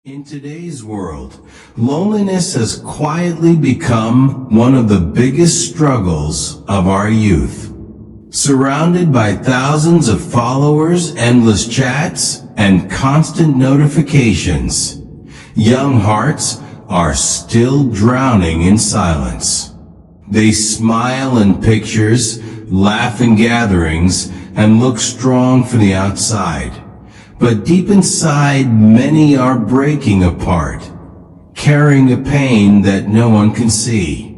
In today's world, loneliness has quietly become one of the biggest struggles of our youth. Surrounded by thousands of followers, endless chats, and constant notifications, young hearts are still drowning in silence. They smile in pictures, laugh in gatherings, and look strong from the outside. But deep inside, many are breaking apart, carrying a pain that no one can see.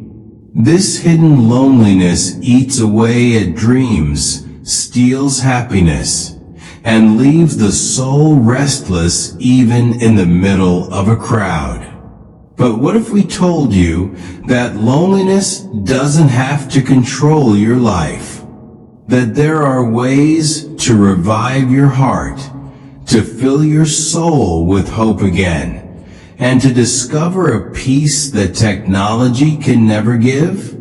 This hidden loneliness eats away at dreams, steals happiness, and leaves the soul restless even in the middle of a crowd. But what if we told you that loneliness doesn't have to control your life? That there are ways to revive your heart, to fill your soul with hope again, and to discover a peace that technology can never give?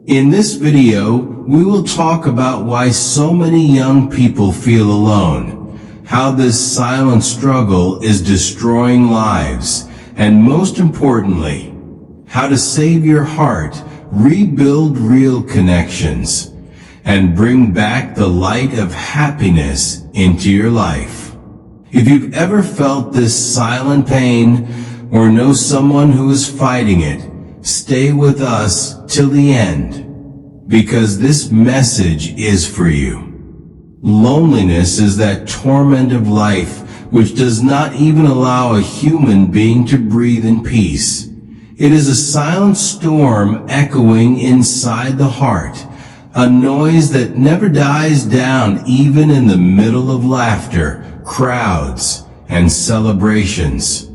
In this video, we will talk about why so many young people feel alone, how this silent struggle is destroying lives, and most importantly, how to save your heart, rebuild real connections, and bring back the light of happiness into your life. If you've ever felt this silent pain or know someone who is fighting it, stay with us till the end, because this message is for you. Loneliness is that torment of life which does not even allow a human being to breathe in peace. It is a silent storm echoing inside the heart, a noise that never dies down even in the middle of laughter, crowds, and celebrations.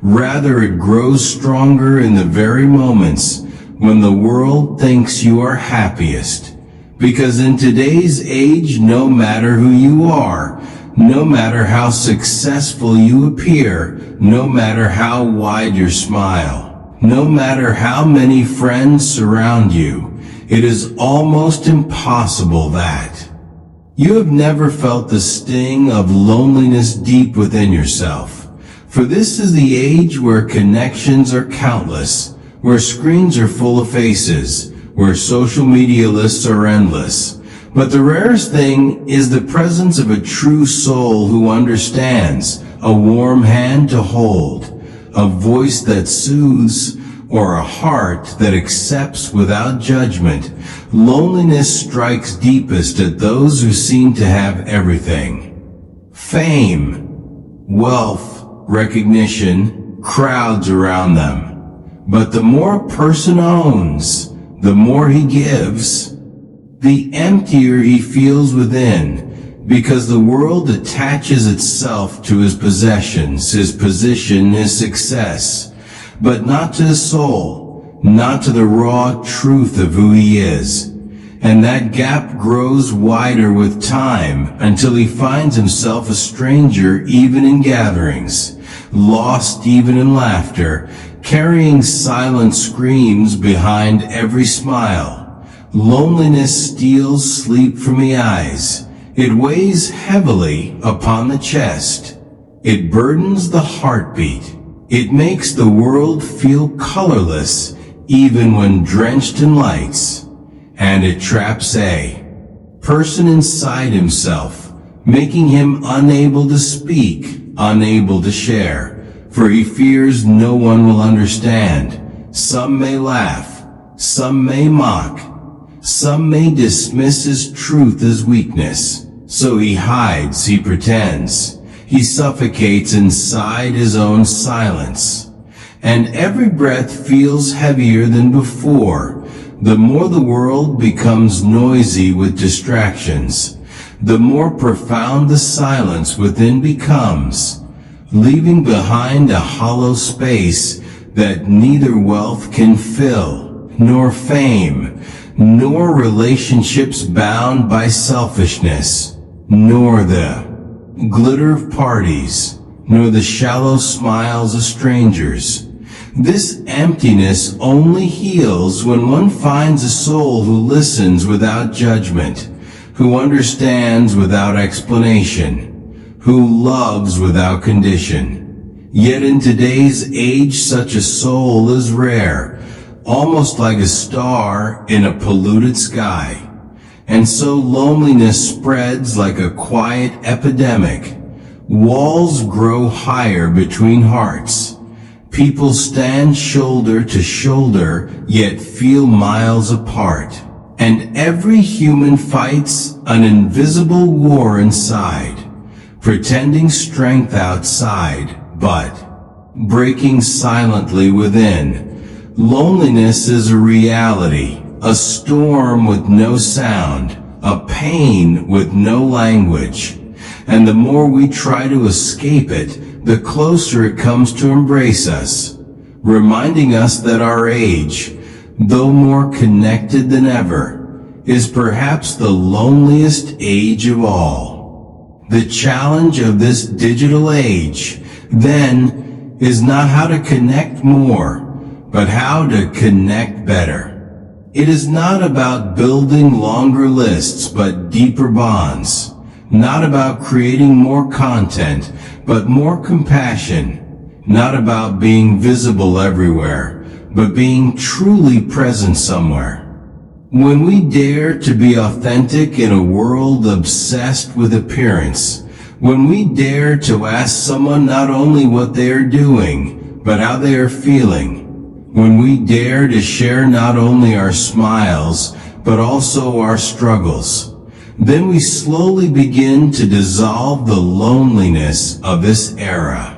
Rather, it grows stronger in the very moments when the world thinks you are happiest. Because in today's age, no matter who you are, no matter how successful you appear, no matter how wide your smile, no matter how many friends surround you, it is almost impossible that you have never felt the sting of loneliness deep within yourself. For this is the age where connections are countless, where screens are full of faces, where social media lists are endless. But the rarest thing is the presence of a true soul who understands, a warm hand to hold, a voice that soothes, or a heart that accepts without judgment. Loneliness strikes deepest at those who seem to have everything. Fame, wealth, recognition, crowds around them. But the more a person owns, the more he gives, the emptier he feels within, because the world attaches itself to his possessions, his position, his success, but not to his soul, not to the raw truth of who he is. And that gap grows wider with time until he finds himself a stranger even in gatherings, lost even in laughter, carrying silent screams behind every smile. Loneliness steals sleep from the eyes. It weighs heavily upon the chest. It burdens the heartbeat. It makes the world feel colorless even when drenched in lights. And it traps a person inside himself, making him unable to speak, unable to share, for he fears no one will understand. Some may laugh, some may mock, some may dismiss his truth as weakness. So he hides, he pretends. He suffocates inside his own silence. And every breath feels heavier than before. The more the world becomes noisy with distractions, the more profound the silence within becomes, leaving behind a hollow space that neither wealth can fill, nor fame, nor relationships bound by selfishness, nor the glitter of parties, nor the shallow smiles of strangers. This emptiness only heals when one finds a soul who listens without judgment, who understands without explanation, who loves without condition. Yet in today's age, such a soul is rare, almost like a star in a polluted sky. And so loneliness spreads like a quiet epidemic. Walls grow higher between hearts. People stand shoulder to shoulder, yet feel miles apart. And every human fights an invisible war inside, pretending strength outside, but breaking silently within. Loneliness is a reality, a storm with no sound, a pain with no language. And the more we try to escape it, the closer it comes to embrace us, reminding us that our age, though more connected than ever, is perhaps the loneliest age of all. The challenge of this digital age, then, is not how to connect more, but how to connect better. It is not about building longer lists, but deeper bonds. Not about creating more content, but more compassion. Not about being visible everywhere, but being truly present somewhere. When we dare to be authentic in a world obsessed with appearance, when we dare to ask someone not only what they are doing, but how they are feeling, when we dare to share not only our smiles, but also our struggles, then we slowly begin to dissolve the loneliness of this era.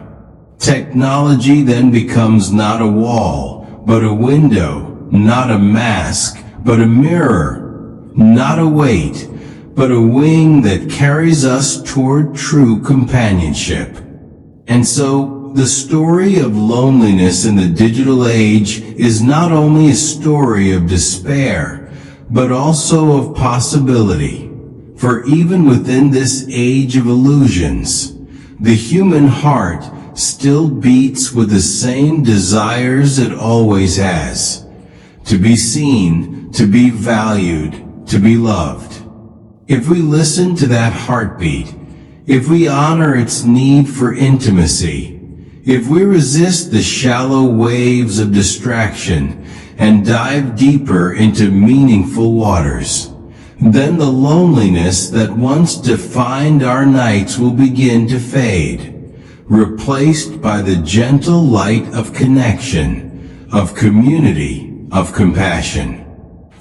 Technology then becomes not a wall, but a window, not a mask, but a mirror, not a weight, but a wing that carries us toward true companionship. And so, the story of loneliness in the digital age is not only a story of despair, but also of possibility. For even within this age of illusions, the human heart still beats with the same desires it always has. To be seen, to be valued, to be loved. If we listen to that heartbeat, if we honor its need for intimacy, if we resist the shallow waves of distraction and dive deeper into meaningful waters, then the loneliness that once defined our nights will begin to fade, replaced by the gentle light of connection, of community, of compassion.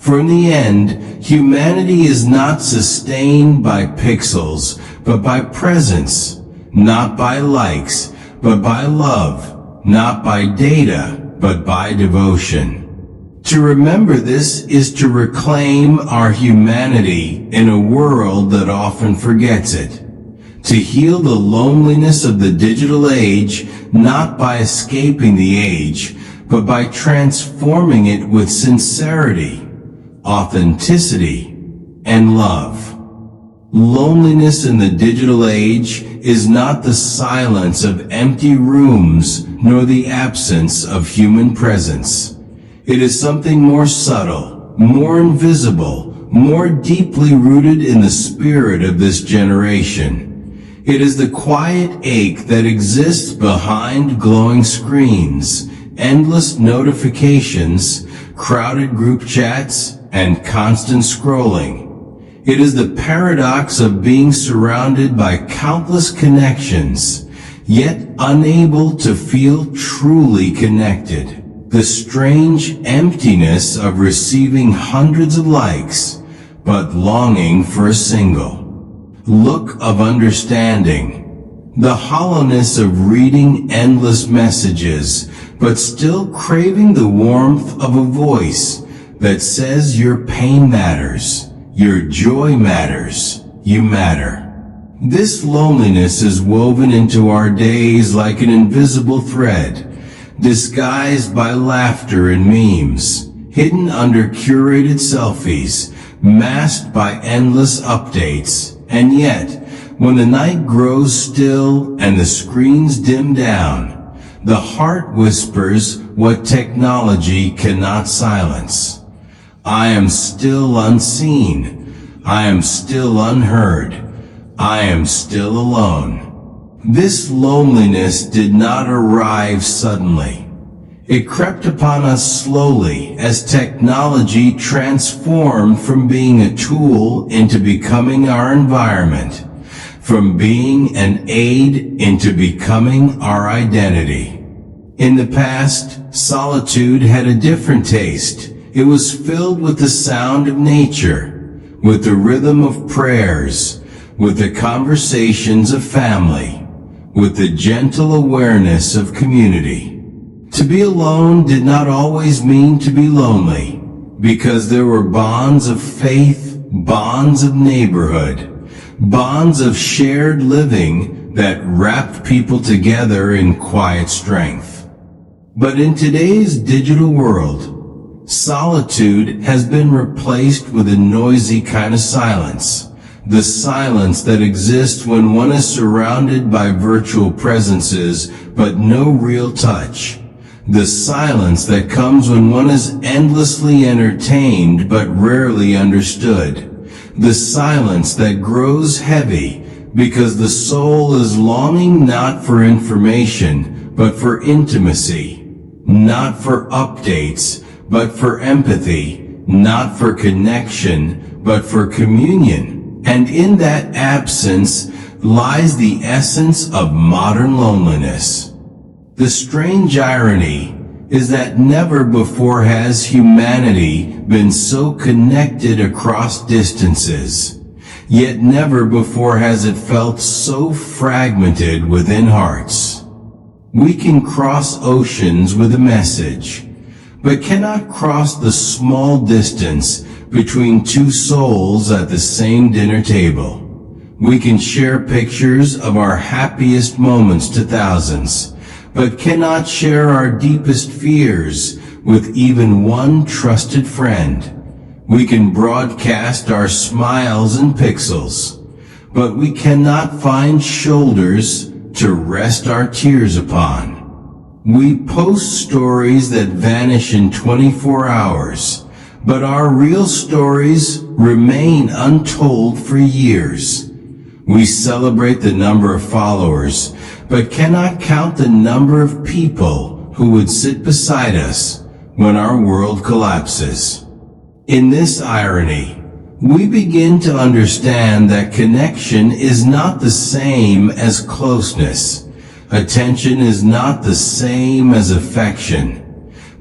For in the end, humanity is not sustained by pixels, but by presence, not by likes, but by love, not by data, but by devotion. To remember this is to reclaim our humanity in a world that often forgets it. To heal the loneliness of the digital age, not by escaping the age, but by transforming it with sincerity, authenticity, and love. Loneliness in the digital age is not the silence of empty rooms, nor the absence of human presence. It is something more subtle, more invisible, more deeply rooted in the spirit of this generation. It is the quiet ache that exists behind glowing screens, endless notifications, crowded group chats, and constant scrolling. It is the paradox of being surrounded by countless connections, yet unable to feel truly connected. The strange emptiness of receiving hundreds of likes, but longing for a single look of understanding. The hollowness of reading endless messages, but still craving the warmth of a voice that says your pain matters, your joy matters, you matter. This loneliness is woven into our days like an invisible thread, disguised by laughter and memes, hidden under curated selfies, masked by endless updates. And yet, when the night grows still and the screens dim down, the heart whispers what technology cannot silence. I am still unseen. I am still unheard. I am still alone. This loneliness did not arrive suddenly. It crept upon us slowly as technology transformed from being a tool into becoming our environment, from being an aid into becoming our identity. In the past, solitude had a different taste. It was filled with the sound of nature, with the rhythm of prayers, with the conversations of family, with the gentle awareness of community. To be alone did not always mean to be lonely, because there were bonds of faith, bonds of neighborhood, bonds of shared living that wrapped people together in quiet strength. But in today's digital world, solitude has been replaced with a noisy kind of silence. The silence that exists when one is surrounded by virtual presences, but no real touch. The silence that comes when one is endlessly entertained but rarely understood. The silence that grows heavy because the soul is longing not for information but for intimacy, not for updates but for empathy, not for connection but for communion. And in that absence lies the essence of modern loneliness. The strange irony is that never before has humanity been so connected across distances, yet never before has it felt so fragmented within hearts. We can cross oceans with a message, but cannot cross the small distance between two souls at the same dinner table. We can share pictures of our happiest moments to thousands, but cannot share our deepest fears with even one trusted friend. We can broadcast our smiles in pixels, but we cannot find shoulders to rest our tears upon. We post stories that vanish in 24 hours, but our real stories remain untold for years. We celebrate the number of followers, but cannot count the number of people who would sit beside us when our world collapses. In this irony, we begin to understand that connection is not the same as closeness. Attention is not the same as affection.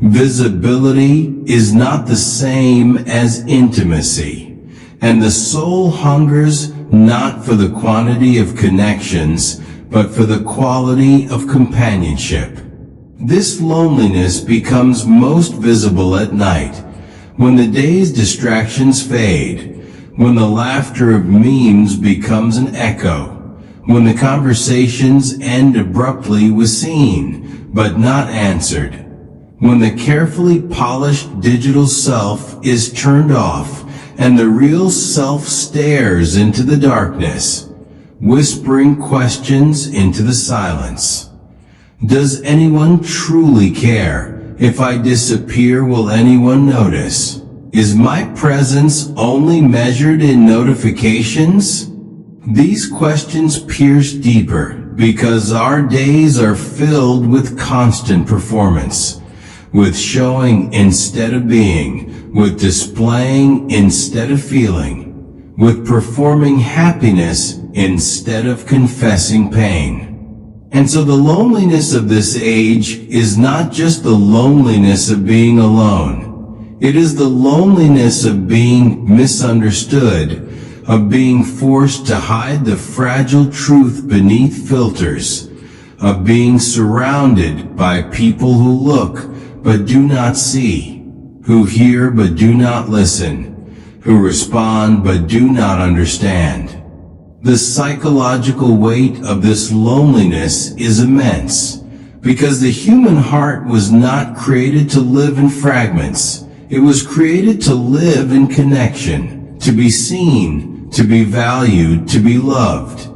Visibility is not the same as intimacy. And the soul hungers not for the quantity of connections, but for the quality of companionship. This loneliness becomes most visible at night, when the day's distractions fade, when the laughter of memes becomes an echo, when the conversations end abruptly with seen, but not answered, when the carefully polished digital self is turned off, and the real self stares into the darkness, whispering questions into the silence. Does anyone truly care? If I disappear, will anyone notice? Is my presence only measured in notifications? These questions pierce deeper because our days are filled with constant performance, with showing instead of being, with displaying instead of feeling, with performing happiness instead of confessing pain. And so the loneliness of this age is not just the loneliness of being alone. It is the loneliness of being misunderstood, of being forced to hide the fragile truth beneath filters, of being surrounded by people who look but do not see, who hear but do not listen, who respond but do not understand. The psychological weight of this loneliness is immense, because the human heart was not created to live in fragments. It was created to live in connection, to be seen, to be valued, to be loved.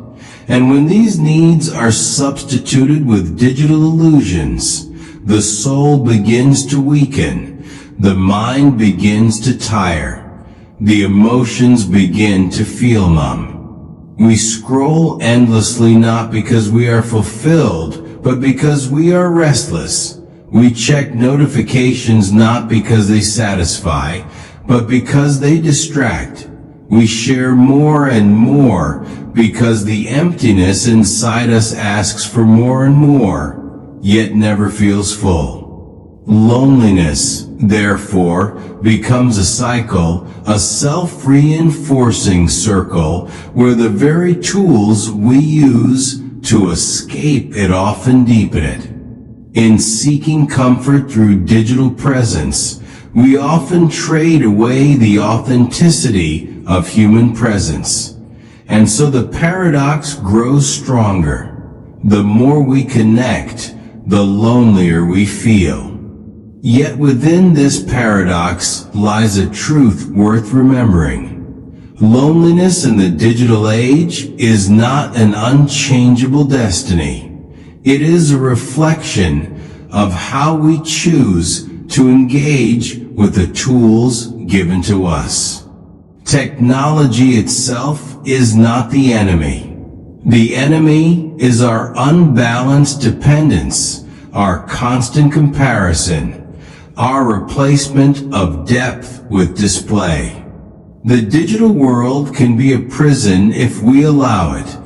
And when these needs are substituted with digital illusions, the soul begins to weaken, the mind begins to tire, the emotions begin to feel numb. We scroll endlessly not because we are fulfilled, but because we are restless. We check notifications not because they satisfy, but because they distract. We share more and more because the emptiness inside us asks for more and more, yet never feels full. Loneliness, therefore, becomes a cycle, a self-reinforcing circle, where the very tools we use to escape it often deepen it. In seeking comfort through digital presence, we often trade away the authenticity of human presence. And so the paradox grows stronger. The more we connect, the lonelier we feel. Yet within this paradox lies a truth worth remembering. Loneliness in the digital age is not an unchangeable destiny. It is a reflection of how we choose to engage with the tools given to us. Technology itself is not the enemy. The enemy is our unbalanced dependence, our constant comparison, our replacement of depth with display. The digital world can be a prison if we allow it,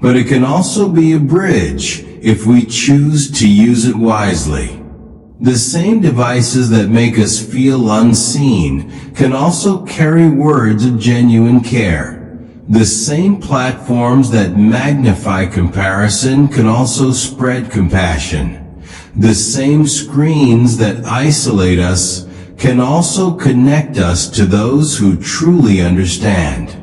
but it can also be a bridge if we choose to use it wisely. The same devices that make us feel unseen can also carry words of genuine care. The same platforms that magnify comparison can also spread compassion. The same screens that isolate us can also connect us to those who truly understand.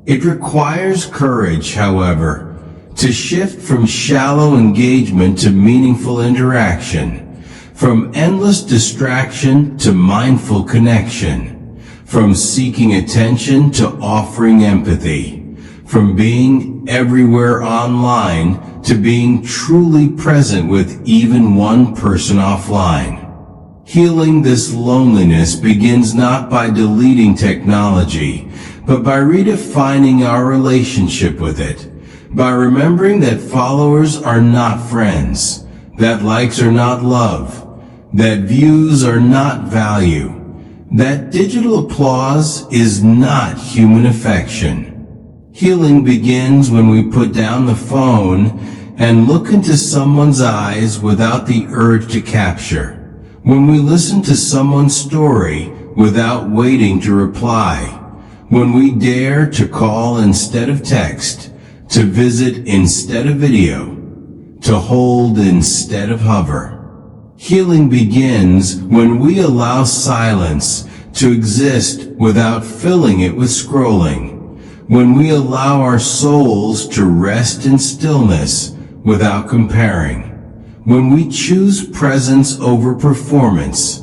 It requires courage, however, to shift from shallow engagement to meaningful interaction, from endless distraction to mindful connection, from seeking attention to offering empathy, from being everywhere online to being truly present with even one person offline. Healing this loneliness begins not by deleting technology, but by redefining our relationship with it, by remembering that followers are not friends, that likes are not love, that views are not value, that digital applause is not human affection. Healing begins when we put down the phone and look into someone's eyes without the urge to capture, when we listen to someone's story without waiting to reply, when we dare to call instead of text, to visit instead of video, to hold instead of hover. Healing begins when we allow silence to exist without filling it with scrolling, when we allow our souls to rest in stillness without comparing, when we choose presence over performance,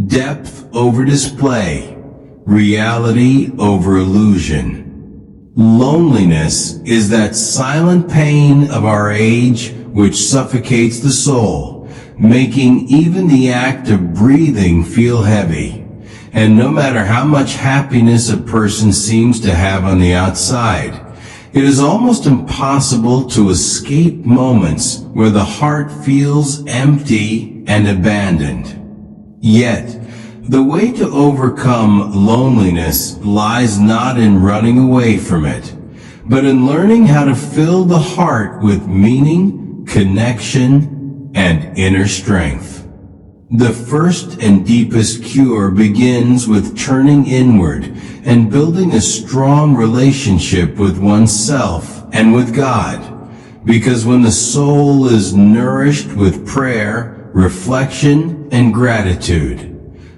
depth over display, reality over illusion. Loneliness is that silent pain of our age which suffocates the soul, making even the act of breathing feel heavy. And no matter how much happiness a person seems to have on the outside, it is almost impossible to escape moments where the heart feels empty and abandoned. Yet, the way to overcome loneliness lies not in running away from it, but in learning how to fill the heart with meaning, connection, and inner strength. The first and deepest cure begins with turning inward and building a strong relationship with oneself and with God. Because when the soul is nourished with prayer, reflection, and gratitude,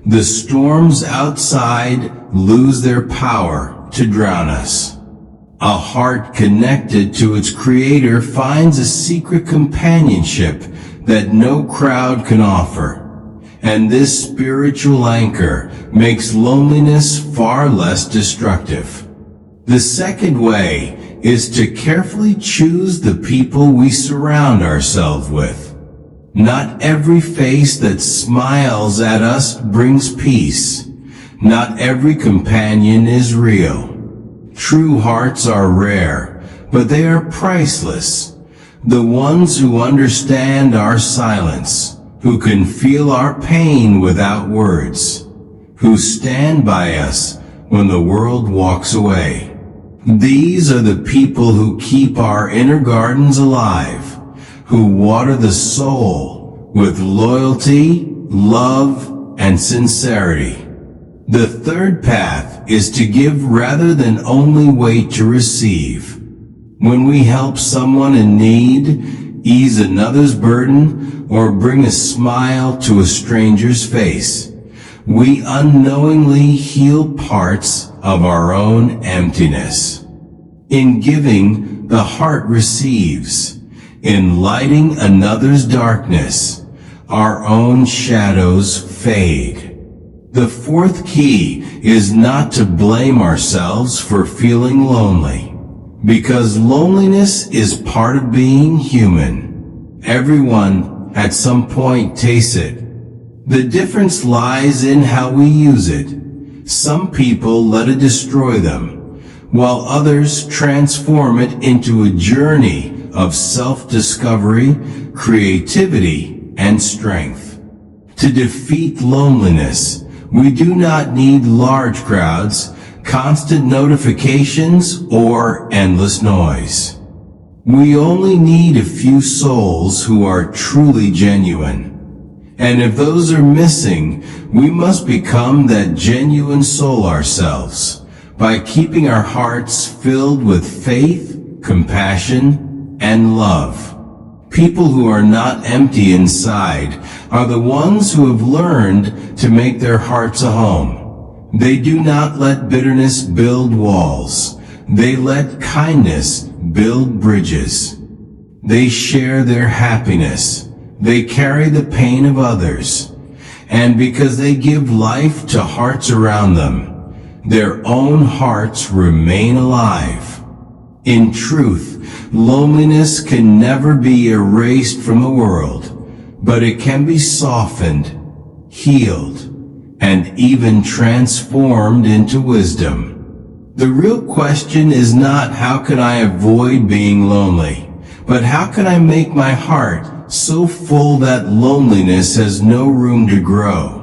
the storms outside lose their power to drown us. A heart connected to its Creator finds a secret companionship that no crowd can offer. And this spiritual anchor makes loneliness far less destructive. The second way is to carefully choose the people we surround ourselves with. Not every face that smiles at us brings peace. Not every companion is real. True hearts are rare, but they are priceless. The ones who understand our silence, who can feel our pain without words, who stand by us when the world walks away. These are the people who keep our inner gardens alive, who water the soul with loyalty, love, and sincerity. The third path is to give rather than only wait to receive. When we help someone in need, ease another's burden, or bring a smile to a stranger's face, we unknowingly heal parts of our own emptiness. In giving, the heart receives. In lighting another's darkness, our own shadows fade. The fourth key is not to blame ourselves for feeling lonely, because loneliness is part of being human. Everyone at some point tastes it. The difference lies in how we use it. Some people let it destroy them, while others transform it into a journey of self-discovery, creativity, and strength. To defeat loneliness, we do not need large crowds, constant notifications, or endless noise. We only need a few souls who are truly genuine. And if those are missing, we must become that genuine soul ourselves by keeping our hearts filled with faith, compassion, and love. People who are not empty inside are the ones who have learned to make their hearts a home. They do not let bitterness build walls. They let kindness build bridges. They share their happiness. They carry the pain of others. And because they give life to hearts around them, their own hearts remain alive. In truth, loneliness can never be erased from the world, but it can be softened, healed, and even transformed into wisdom. The real question is not how can I avoid being lonely, but how can I make my heart so full that loneliness has no room to grow.